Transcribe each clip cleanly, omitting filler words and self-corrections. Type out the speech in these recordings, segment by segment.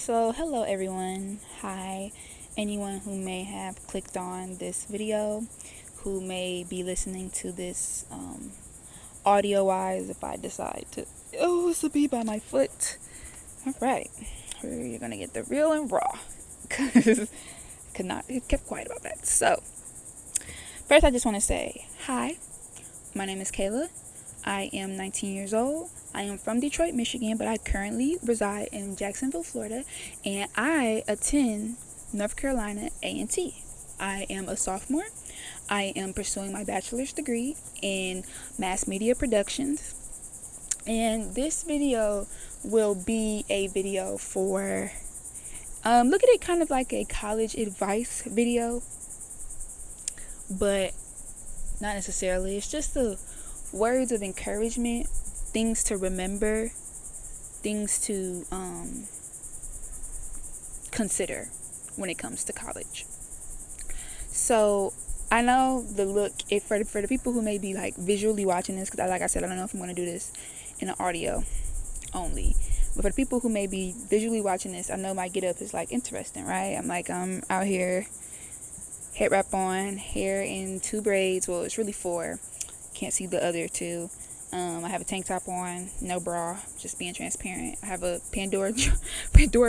So, hello everyone. Hi, anyone who may have clicked on this video, who may be listening to this audio wise if I decide to. Oh, it's a bee by my foot. Alright, you're gonna get the real and raw because it kept quiet about that. So, first, I just want to say hi. My name is Kayla. I am 19 years old. I am from Detroit, Michigan, but I currently reside in Jacksonville, Florida, and I attend North Carolina A&T. I am a sophomore. I am pursuing my bachelor's degree in mass media productions, and this video will be a video for look at it kind of like a college advice video, but not necessarily. It's just the words of encouragement, things to remember, things to consider when it comes to college. So I know the look, for the people who may be like visually watching this, because like I said, I don't know if I'm going to do this in an audio only, but for the people who may be visually watching this, I know my get up is like interesting, right? I'm out here, head wrap on, hair in 2 braids. Well, it's really 4. Can't see the other 2. I have a tank top on, no bra, just being transparent. I have a Pandora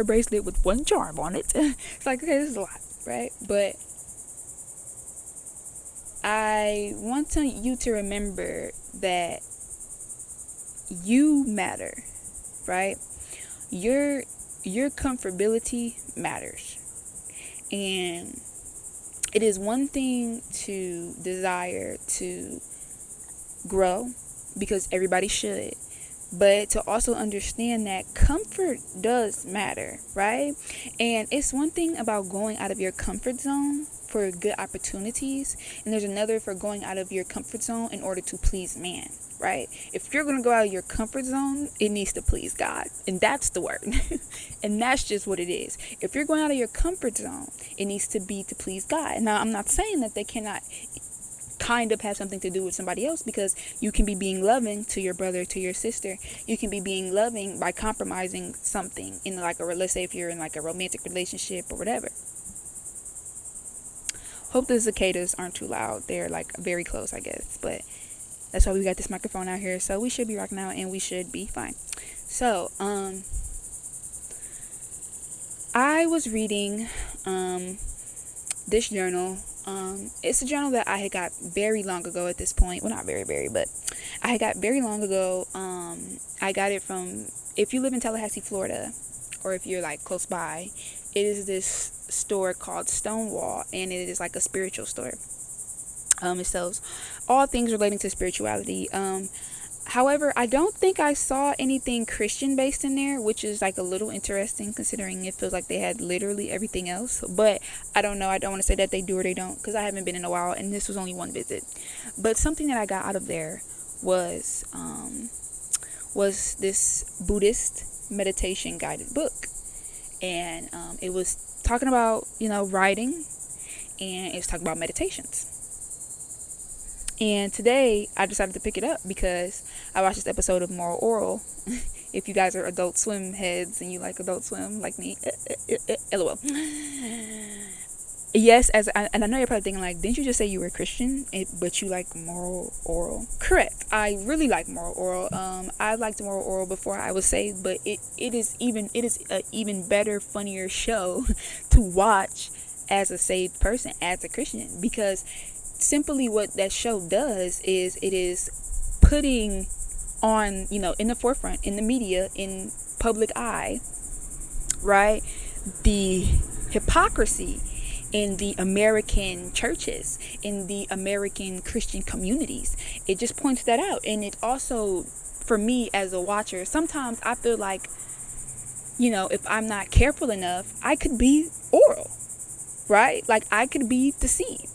bracelet with 1 charm on it. It's like, okay, this is a lot, right? But I want you to remember that you matter, right? Your comfortability matters. And it is one thing to desire to grow, because everybody should, but to also understand that comfort does matter, right? And it's one thing about going out of your comfort zone for good opportunities, and there's another for going out of your comfort zone in order to please man, right? If you're going to go out of your comfort zone, it needs to please God, and that's the word. And that's just what it is. If you're going out of your comfort zone, it needs to be to please God. Now, I'm not saying that they cannot kind of have something to do with somebody else, because you can be being loving to your brother, to your sister. You can be being loving by compromising something in like let's say if you're in like a romantic relationship or whatever. Hope the cicadas aren't too loud. They're like very close, I guess, but that's why we got this microphone out here, so we should be rocking out and we should be fine. So I was reading this journal. It's a journal that I had got very long ago at this point. Well, not very, but I had got very long ago. I got it from, if you live in Tallahassee, Florida, or if you're like close by, it is this store called Stonewall, and it is like a spiritual store. It sells all things relating to spirituality. However, I don't think I saw anything Christian based in there, which is like a little interesting considering it feels like they had literally everything else. But I don't know. I don't want to say that they do or they don't, because I haven't been in a while and this was only one visit. But something that I got out of there was this Buddhist meditation guided book. And it was talking about, writing, and it was talking about meditations. And today I decided to pick it up because I watched this episode of Moral Orel. If you guys are Adult Swim heads and you like Adult Swim like me, LOL. Yes, and I know you're probably thinking like, didn't you just say you were Christian, but you like Moral Orel? Correct. I really like Moral Orel. I liked Moral Orel before I was saved, but it is an even better, funnier show to watch as a saved person, as a Christian, because simply what that show does is it is putting on, in the forefront, in the media, in public eye, right, the hypocrisy in the American churches, in the American Christian communities. It just points that out. And it also, for me as a watcher, sometimes I feel like, if I'm not careful enough, I could be oral, right? Like I could be deceived,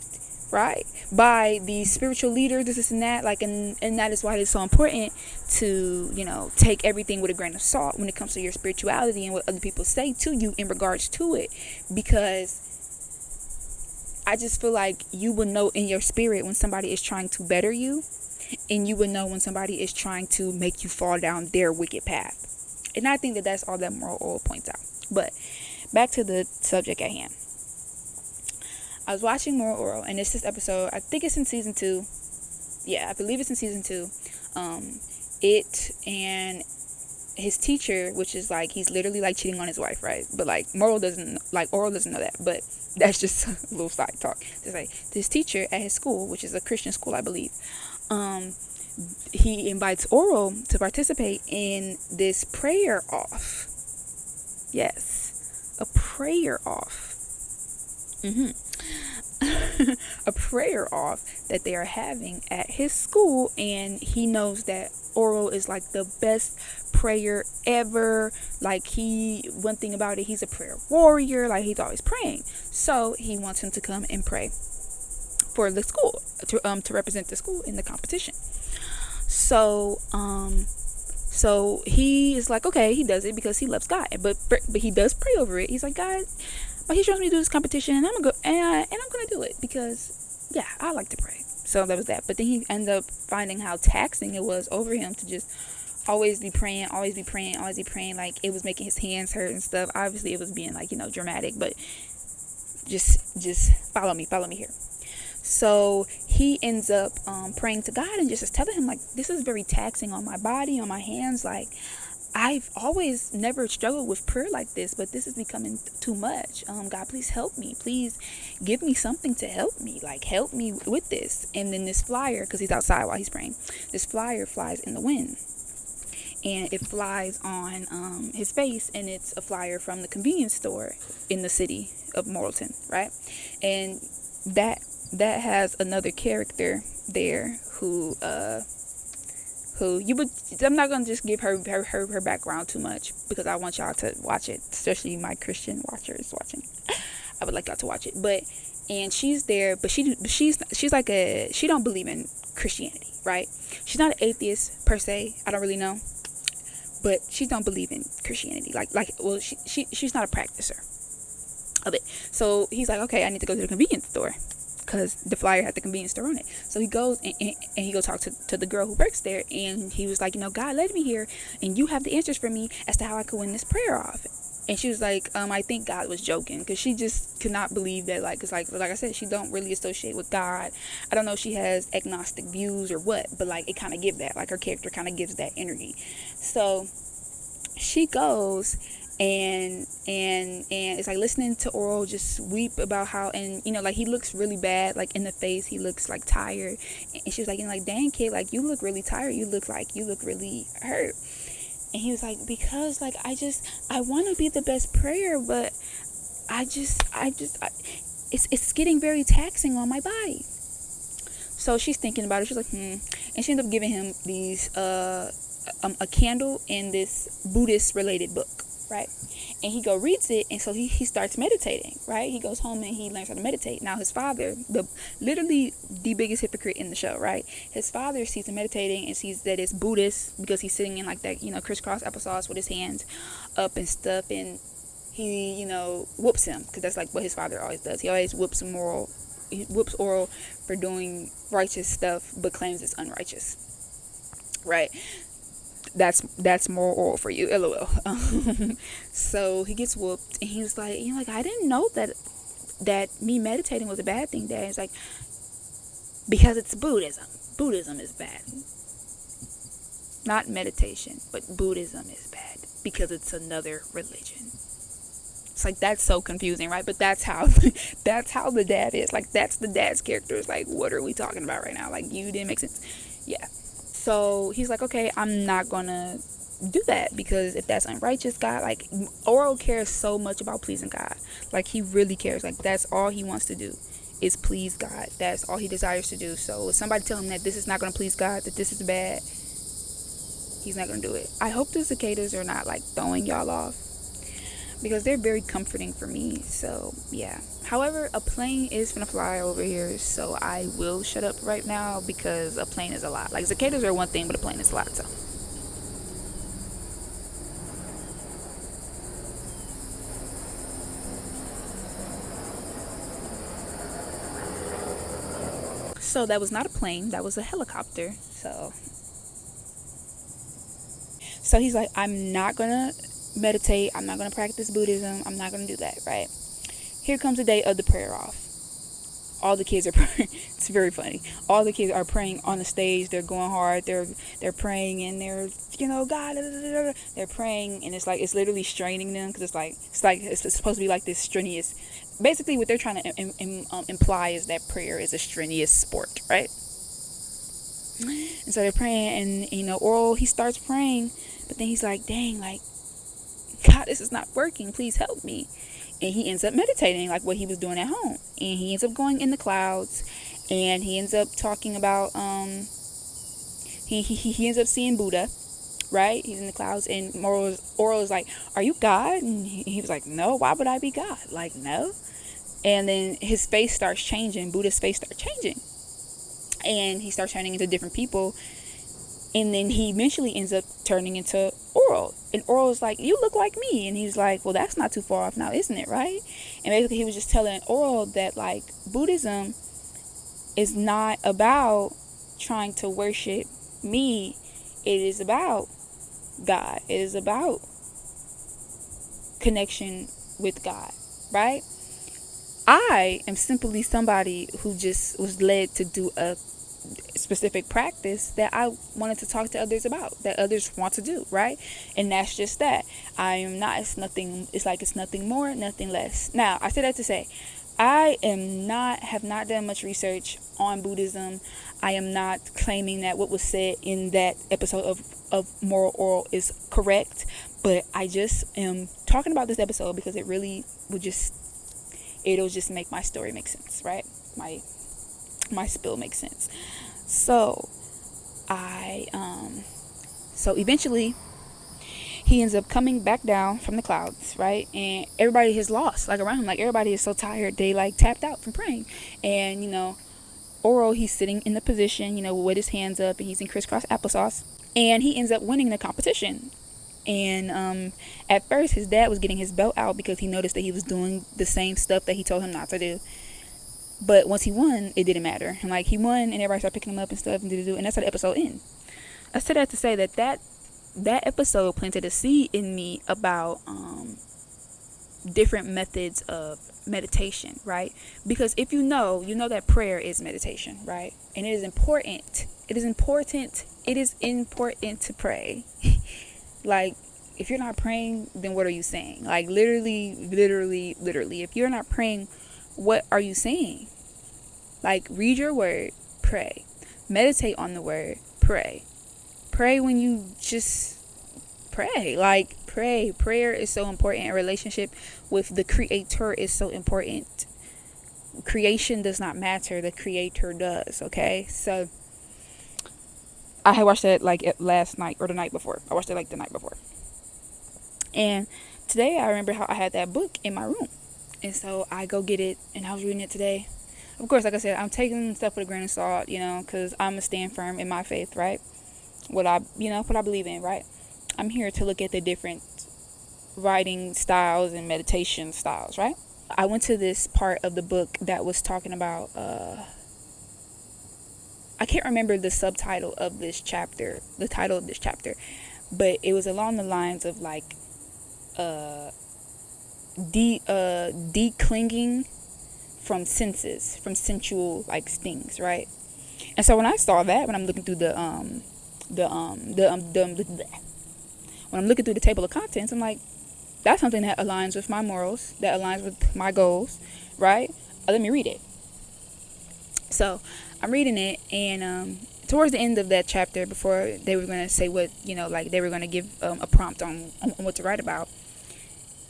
right, by the spiritual leaders, this and that, like, and that is why it's so important to, take everything with a grain of salt when it comes to your spirituality and what other people say to you in regards to it, because I just feel like you will know in your spirit when somebody is trying to better you, and you will know when somebody is trying to make you fall down their wicked path. And I think that that's all that Moral Orel points out. But back to the subject at hand. I was watching Moral Orel, and it's this episode, I think it's in season 2. Yeah, I believe it's in season 2. It and his teacher, which is like, he's literally like cheating on his wife, right? But like Oral doesn't know that, but that's just a little side talk. It's like this teacher at his school, which is a Christian school, I believe, he invites Oral to participate in this prayer off. Yes, a prayer off. A prayer off that they are having at his school, and he knows that Oral is like the best prayer ever. Like, one thing about it, he's a prayer warrior, like he's always praying. So he wants him to come and pray for the school, to represent the school in the competition. So he is like, okay, he does it because he loves God, but he does pray over it. He's like, God, but he wants me to do this competition, and I'm gonna go, and I'm gonna do it because, yeah, I like to pray. So that was that. But then he ended up finding how taxing it was over him to just always be praying. Like, it was making his hands hurt and stuff. Obviously, it was being like, dramatic, but just follow me here. So he ends up praying to God and just telling him, like, this is very taxing on my body, on my hands. Like, I've always never struggled with prayer like this, but this is becoming too much. God, please help me. Please give me something to help me. Like, help me with this. And then this flyer, because he's outside while he's praying, this flyer flies in the wind. And it flies on his face, and it's a flyer from the convenience store in the city of Morrilton, right? And that has another character there who I'm not gonna just give her background too much, because I want y'all to watch it, especially my Christian watchers watching. I would like y'all to watch it. And she's there, but she's like she don't believe in Christianity, right? She's not an atheist per se. I don't really know, but she don't believe in Christianity. Well, she's not a practicer of it. So he's like, okay, I need to go to the convenience store, because the flyer had the convenience store on it. So he goes and he goes talk to the girl who works there, and he was like, God led me here, and you have the answers for me as to how I could win this prayer off. And she was like, I think God was joking, because she just could not believe that, like, because like I said, she don't really associate with God. I don't know if she has agnostic views or what, but like, it kind of gives that, like, her character kind of gives that energy. So she goes and it's like listening to Oral just weep about how, and like, he looks really bad, like in the face, he looks like tired, and she was like, like, dang kid, like, you look really tired, you look really hurt. And he was like, because like, I want to be the best prayer, but it's getting very taxing on my body. So she's thinking about it. She's like, and she ended up giving him these a candle and this Buddhist related book, right? And he reads it, and so he starts meditating, right? He goes home and he learns how to meditate. Now his father, literally the biggest hypocrite in the show, right? His father sees him meditating and sees that it's Buddhist, because he's sitting in like that, crisscross applesauce with his hands up and stuff, and he, whoops him, because that's like what his father always does. He always whoops Oral for doing righteous stuff, but claims it's unrighteous, right? That's Moral Orel for you, lol. So he gets whooped, and he was like, I didn't know that me meditating was a bad thing, Dad. It's like, because it's Buddhism. Buddhism is bad. Not meditation, but Buddhism is bad because it's another religion. It's like, that's so confusing, right? But that's how the dad is. Like, that's the dad's character. It's like, what are we talking about right now? Like, you didn't make sense. Yeah. So he's like, okay, I'm not gonna do that, because if that's unrighteous, God, like, Oral cares so much about pleasing God. Like, he really cares. Like, that's all he wants to do, is please God. That's all he desires to do. So if somebody tell him that this is not gonna please God, that this is bad, he's not gonna do it. I hope the cicadas are not like throwing y'all off, because they're very comforting for me. So yeah. However, a plane is gonna fly over here, so I will shut up right now, because a plane is a lot. Like, cicadas are one thing, but a plane is a lot. So that was not a plane, that was a helicopter. So So he's like, I'm not gonna meditate, I'm not gonna practice Buddhism, I'm not gonna do that, right? Here comes the day of the prayer off. All the kids are praying. It's very funny. All the kids are praying on the stage. They're going hard. They're praying, and they're, God. They're praying, and it's literally straining them, because it's supposed to be like this strenuous. Basically, what they're trying to imply is that prayer is a strenuous sport, right? And so they're praying, and Oral, he starts praying, but then he's like, dang, like, God, this is not working. Please help me. And he ends up meditating like what he was doing at home. And he ends up going in the clouds. And he ends up talking about, he ends up seeing Buddha, right? He's in the clouds. And Oral is like, are you God? And he was like, no, why would I be God? Like, no. And then his face starts changing. Buddha's face starts changing. And he starts turning into different people. And then he eventually ends up turning into Oral. And Oral's like, you look like me. And he's like, well, that's not too far off now, isn't it, right? And basically he was just telling Oral that, like, Buddhism is not about trying to worship me. It is about God. It is about connection with God, right? I am simply somebody who just was led to do a specific practice that I wanted to talk to others about, that others want to do, right? And that's just that. I am not, it's nothing more, nothing less. Now, I say that to say, I have not done much research on Buddhism. I am not claiming that what was said in that episode of Moral Orel is correct, but I just am talking about this episode because it really it'll just make my story make sense, right? My spill makes sense. So so eventually he ends up coming back down from the clouds, right? And everybody is lost, like, around him. Like, everybody is so tired, they, like, tapped out from praying. And Oral, he's sitting in the position, with his hands up, and he's in crisscross applesauce, and he ends up winning the competition. And at first his dad was getting his belt out because he noticed that he was doing the same stuff that he told him not to do. But once he won, it didn't matter. And, like, he won, and everybody started picking him up and stuff, and that's how the episode ends. I said that to say that episode planted a seed in me about different methods of meditation, right? Because if you know that prayer is meditation, right? And it is important to pray. Like, if you're not praying, then what are you saying? Like, literally, if you're not praying, what are you saying? Like, read your word, pray. Meditate on the word, pray. Pray when you just pray. Like, pray. Prayer is so important. A relationship with the Creator is so important. Creation does not matter. The Creator does, okay? So, I had watched that, like, last night or the night before. I watched it, like, the night before. And today, I remember how I had that book in my room. And so, I go get it, and I was reading it today. Of course, like I said, I'm taking stuff with a grain of salt, because I'm going to stand firm in my faith, right? What I believe in, right? I'm here to look at the different writing styles and meditation styles, right? I went to this part of the book that was talking about, I can't remember the title of this chapter, but it was along the lines of, like, declinging from sensual, like, stings, right? And so when I saw that, when I'm looking through when I'm looking through the table of contents, I'm like, that's something that aligns with my morals, that aligns with my goals, right? Let me read it. So I'm reading it, and towards the end of that chapter, before they were going to say what, like, they were going to give a prompt on what to write about,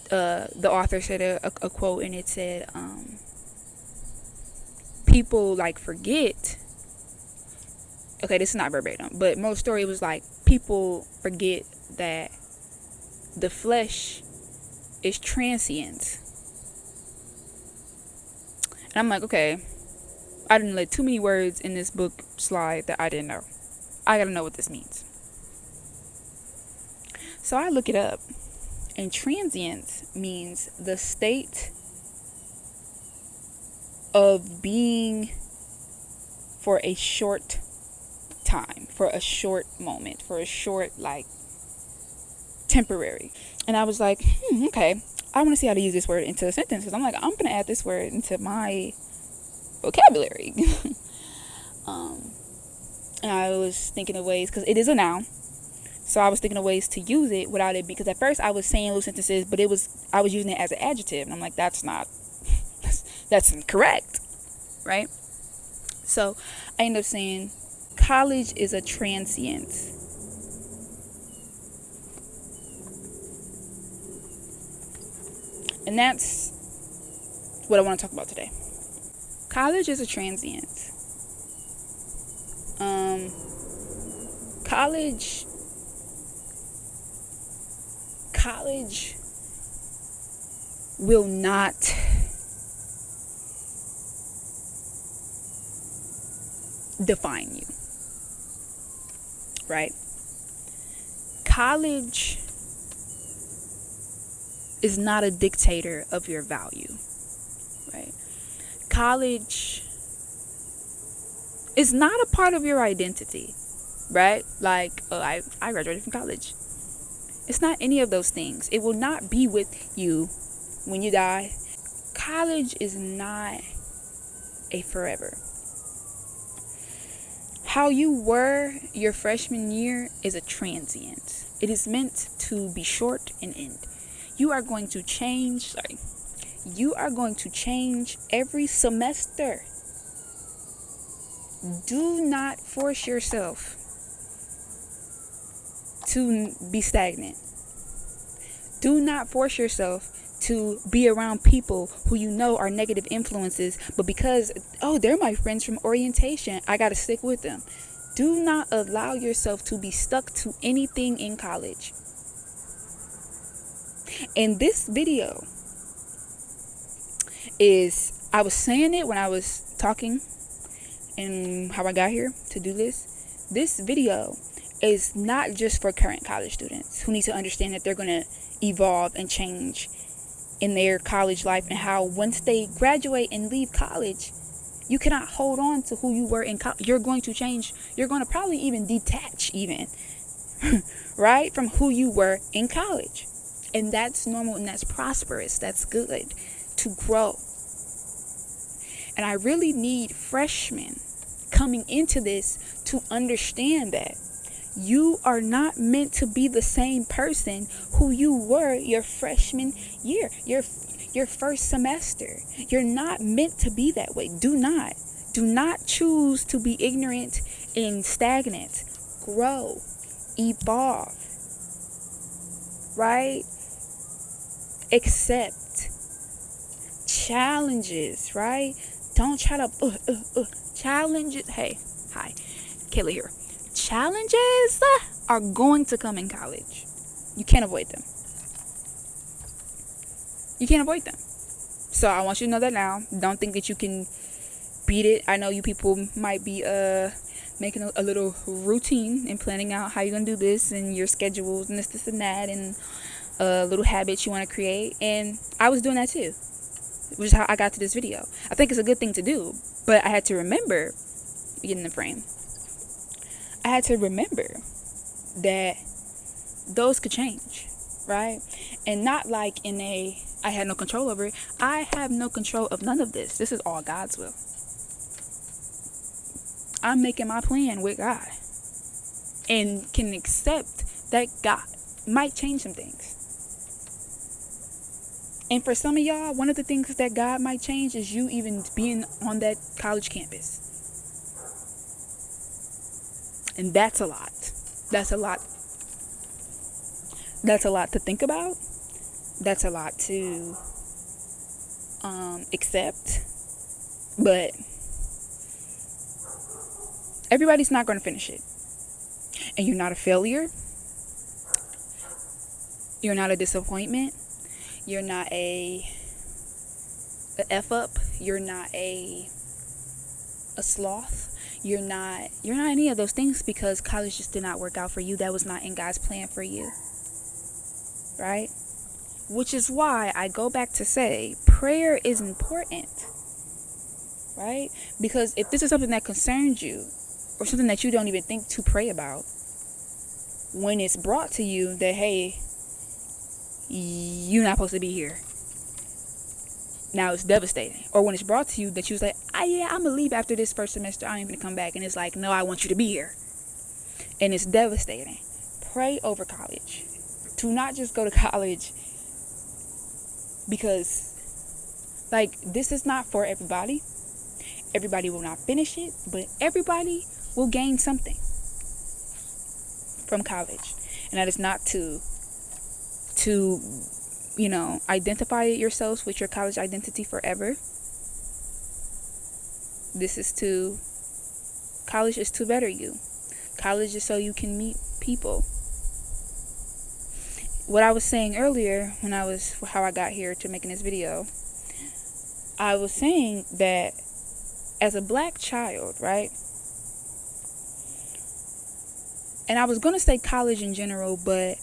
the author said a quote, and it said, people, like, forget. Okay, this is not verbatim, but most story was like, people forget that the flesh is transient. And I'm like, okay, I didn't let too many words in this book slide that I didn't know. I gotta know what this means. So I look it up, and transience means the state of being for a short time, for a short moment, for a short, like, temporary. And I was like, okay, I want to see how to use this word into a sentence, because I'm like, I'm going to add this word into my vocabulary. And I was thinking of ways, because it is a noun, so I was thinking of ways to use it without it, because at first I was saying little sentences, but I was using it as an adjective, and I'm like, that's incorrect, right? So I ended up saying college is a transience. And that's what I want to talk about today. College is a transience. College will not define you, right? College is not a dictator of your value, right? College is not a part of your identity, right? Like, I graduated from college. It's not any of those things. It will not be with you when you die. College is not a forever. How you were your freshman year is a transient. It is meant to be short and end. You are going to change every semester. Do not force yourself to be stagnant. Do not force yourself to be around people who you know are negative influences, but because, they're my friends from orientation, I gotta stick with them. Do not allow yourself to be stuck to anything in college. And this video I was saying it when I was talking and how I got here to do this. This video is not just for current college students who need to understand that they're going to evolve and change in their college life, and how once they graduate and leave college, you cannot hold on to who you were in college. You're going to change. You're going to probably even detach right, from who you were in college. And that's normal, and that's prosperous. That's good to grow. And I really need freshmen coming into this to understand that you are not meant to be the same person who you were your freshman year, your first semester. You're not meant to be that way. Do not choose to be ignorant and stagnant. Grow, evolve, right? Accept challenges, right? Don't try to challenges. Hey, hi, Kayla here. Challenges are going to come in college. You can't avoid them. So I want you to know that now. Don't think that you can beat it. I know you people might be making a little routine and planning out how you're gonna do this, and your schedules and this and that, and little habits you want to create. And I was doing that too, which is how I got to this video. I think it's a good thing to do, but I had to remember, get in the frame, I had to remember that those could change, right? And not like I had no control over it. I have no control of none of this. This is all God's will. I'm making my plan with God and can accept that God might change some things. And for some of y'all, one of the things that God might change is you even being on that college campus. And that's a lot. That's a lot to think about. That's a lot to accept. But everybody's not going to finish it. And you're not a failure. You're not a disappointment. You're not a F up. You're not a sloth. You're not any of those things, because college just did not work out for you. That was not in God's plan for you. Right? Which is why I go back to say prayer is important. Right? Because if this is something that concerns you, or something that you don't even think to pray about, when it's brought to you that, hey, you're not supposed to be here. Now it's devastating. Or when it's brought to you that you was like, yeah, I'm gonna leave after this first semester, I ain't gonna come back, and it's like, no, I want you to be here. And it's devastating. Pray over college. Do not just go to college because, like, this is not for everybody. Everybody will not finish it, but everybody will gain something from college. And that is not to identify yourselves with your college identity forever. College is to better you. College is so you can meet people. What I was saying earlier how I got here to making this video, I was saying that as a black child, right? And I was going to say college in general, but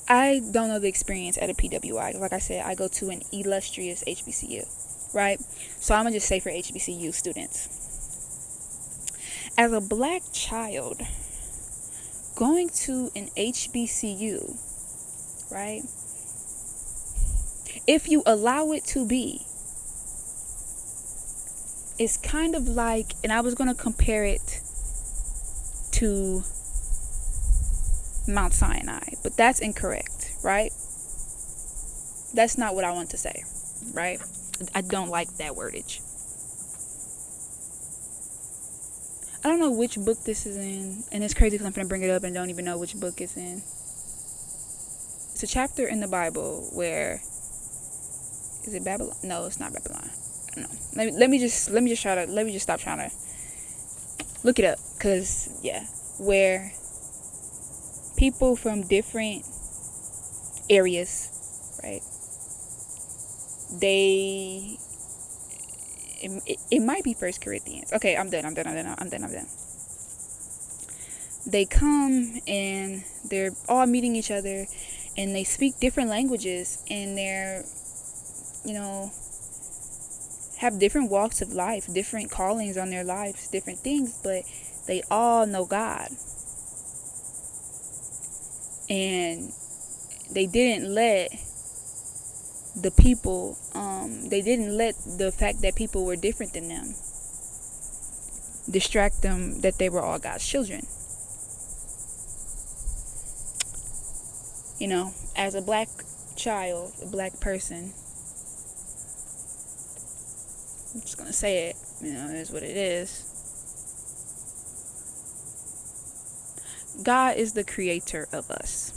I don't know the experience at a PWI. Like I said, I go to an illustrious HBCU, right? So I'm going to just say for HBCU students. As a black child, going to an HBCU, right? If you allow it to be, it's kind of like, and I was going to compare it to Mount Sinai, but that's incorrect, right? That's not what I want to say, right? I don't like that wordage. I don't know which book this is in, and it's crazy because I'm going to bring it up and don't even know which book it's in. It's a chapter in the Bible where, is it Babylon? No, it's not Babylon. I don't know. Let me just stop trying to look it up, because where people from different areas, right? It might be 1 Corinthians. Okay, I'm done. They come and they're all meeting each other, and they speak different languages, and they're, have different walks of life, different callings on their lives, different things, but they all know God. And they didn't let the fact that people were different than them distract them that they were all God's children. As a black child, a black person, I'm just gonna say it, it is what it is. God is the creator of us.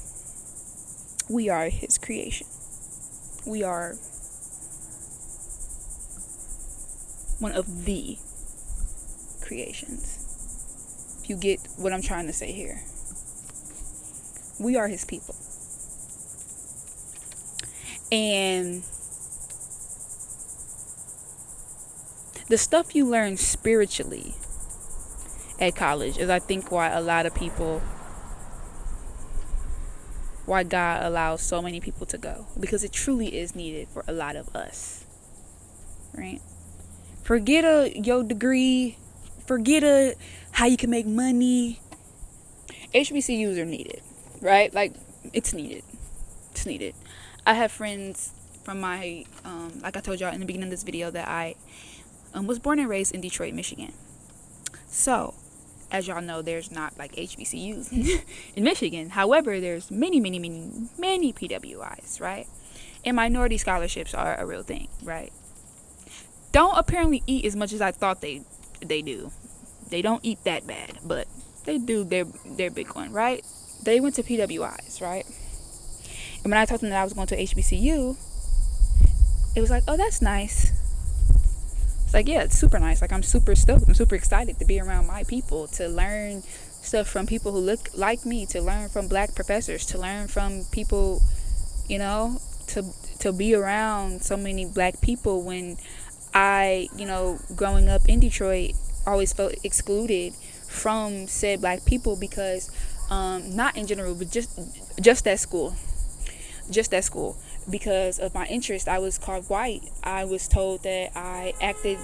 We are his creation. We are one of the creations. If you get what I'm trying to say here. We are his people. And the stuff you learn spiritually at college is, I think, why God allows so many people to go, because it truly is needed for a lot of us, right? Forget your degree, forget how you can make money. HBCUs are needed, right? Like, it's needed. I have friends from my like I told y'all in the beginning of this video, that I was born and raised in Detroit, Michigan. So, as y'all know, there's not like HBCUs in Michigan. However, there's many PWIs, right? And minority scholarships are a real thing, right? Don't apparently eat as much as I thought they do. They don't eat that bad, but they do their big one, right? They went to PWIs, right? And when I told them that I was going to HBCU, it was like, oh, that's nice. It's like, yeah, it's super nice. Like, I'm super stoked. I'm super excited to be around my people, to learn stuff from people who look like me, to learn from black professors, to learn from people, to be around so many black people, when I, growing up in Detroit, always felt excluded from said black people because, not in general, but just at school. Because of my interest, I was called white. I was told that I acted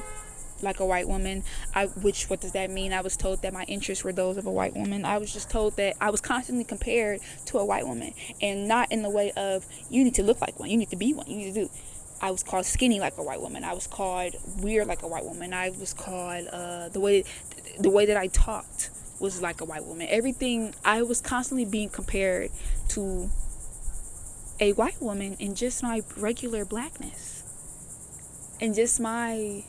like a white woman. What does that mean? I was told that my interests were those of a white woman. I was just told that I was constantly compared to a white woman, and not in the way of you need to look like one, you need to be one, you need to do. I was called skinny like a white woman. I was called weird like a white woman. I was called the way that I talked was like a white woman. Everything, I was constantly being compared to a white woman in just my regular blackness, and just my,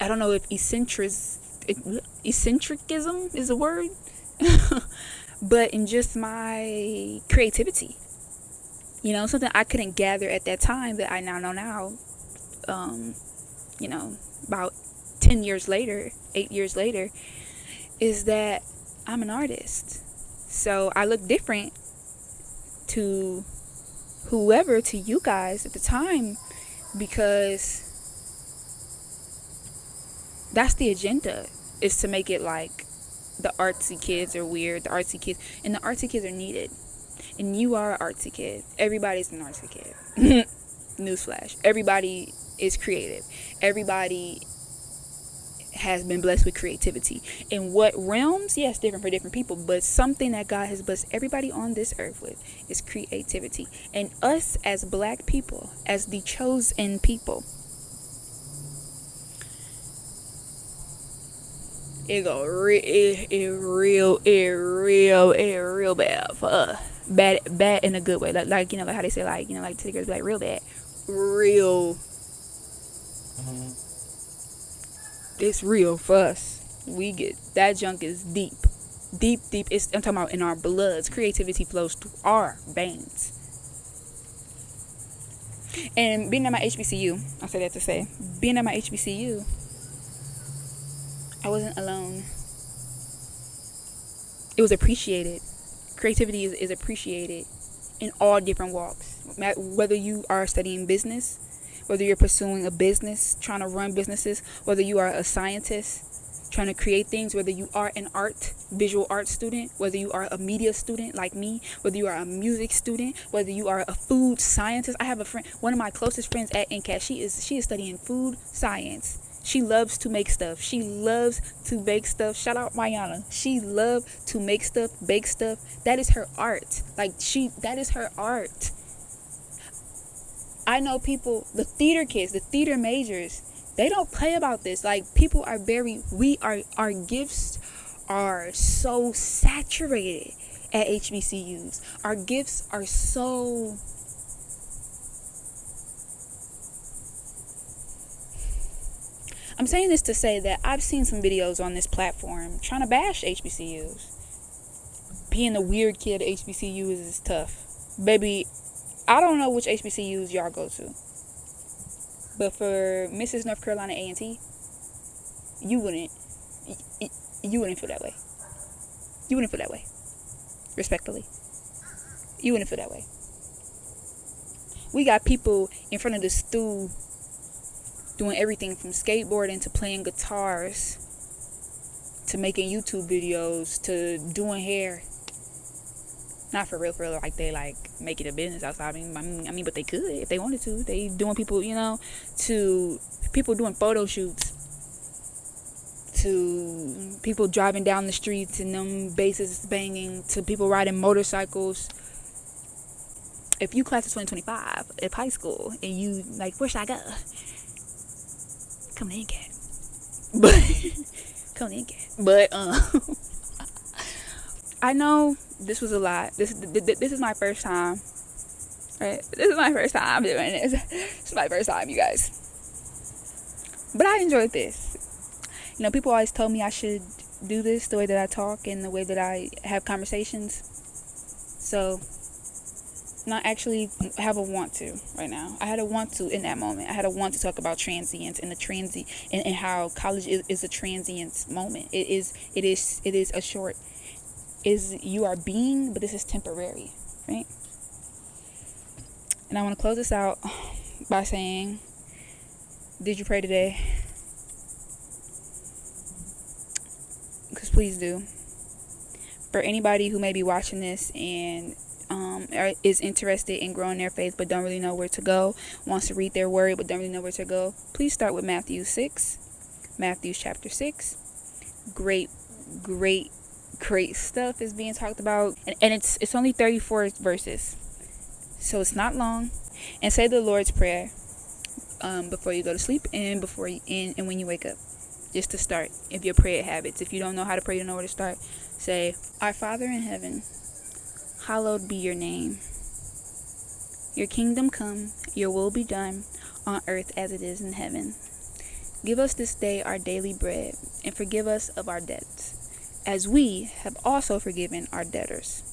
I don't know if eccentricism is a word, but in just my creativity, something I couldn't gather at that time that I now know now, about 10 years later, 8 years later, is that I'm an artist. So I look different to to you guys at the time, because that's the agenda, is to make it like the artsy kids are weird, and the artsy kids are needed. And you are an artsy kid. Everybody's an artsy kid. Newsflash. Everybody is creative. Everybody has been blessed with creativity. In what realms? Yes, different for different people, but something that God has blessed everybody on this earth with is creativity. And us as black people, as the chosen people, it real bad for us. Bad in a good way. Like how they say, like Tigers be like real bad. Real. It's real for us. We get that junk is deep. I'm talking about in our bloods. Creativity flows through our veins. And being at my HBCU, I say that to say, being at my HBCU, I wasn't alone. It was appreciated. Creativity is appreciated in all different walks. Whether you are studying business, whether you're pursuing a business, trying to run businesses, whether you are a scientist, trying to create things, whether you are an visual art student, whether you are a media student like me, whether you are a music student, whether you are a food scientist. I have a friend, one of my closest friends at NCAT, she is studying food science. She loves to make stuff. She loves to bake stuff. Shout out Mayana. She loves to make stuff, bake stuff. That is her art. That is her art. I know people, the theater kids, the theater majors, they don't play about this. Like, people are our gifts are so saturated at HBCUs. Our gifts are so, I'm saying this to say that I've seen some videos on this platform trying to bash HBCUs. Being the weird kid at HBCUs is tough. Baby, I don't know which HBCUs y'all go to, but for Mrs. North Carolina A&T, you wouldn't feel that way. You wouldn't feel that way. Respectfully. You wouldn't feel that way. We got people in front of the stool doing everything from skateboarding to playing guitars to making YouTube videos to doing hair. Not for real, like they like make it a business outside. I mean, but they could if they wanted to. They doing people, to people doing photo shoots, to people driving down the streets and them basses banging, to people riding motorcycles. If you class of 2025 at high school and you like, where should I go? Come to NCAT. But I know this was a lot. This is my first time. Right? This is my first time doing this. This is my first time, you guys. But I enjoyed this. People always told me I should do this the way that I talk and the way that I have conversations. So, I actually have a want to right now. I had a want to in that moment. I had a want to talk about transience and and how college is a transience moment. It is a short. You are being, but this is temporary, right? And I want to close this out by saying, did you pray today? Because please do. For anybody who may be watching this and is interested in growing their faith but don't really know where to go, wants to read their word but don't really know where to go, please start with Matthew chapter 6. Great stuff is being talked about, and it's only 34 verses, so it's not long. And say the Lord's Prayer before you go to sleep and and when you wake up, just to start. If your prayer habits, if you don't know how to pray, you don't know where to start, say, Our Father in heaven, hallowed be your name. Your kingdom come, your will be done on earth as it is in heaven. Give us this day our daily bread, and forgive us of our debts, as we have also forgiven our debtors.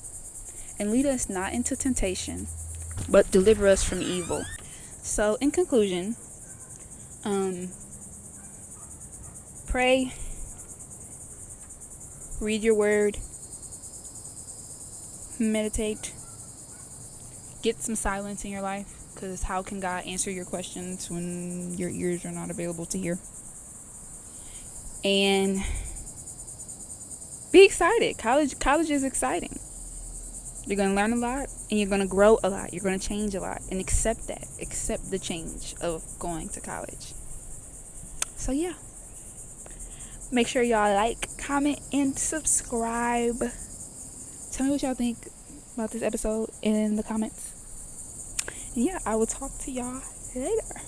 And lead us not into temptation, but deliver us from evil. So, in conclusion, pray, read your word, meditate, get some silence in your life, because how can God answer your questions when your ears are not available to hear? And be excited. College is exciting. You're going to learn a lot, and you're going to grow a lot. You're going to change a lot, and accept that. Accept the change of going to college. So yeah, make sure y'all like, comment, and subscribe. Tell me what y'all think about this episode in the comments. And yeah, I will talk to y'all later.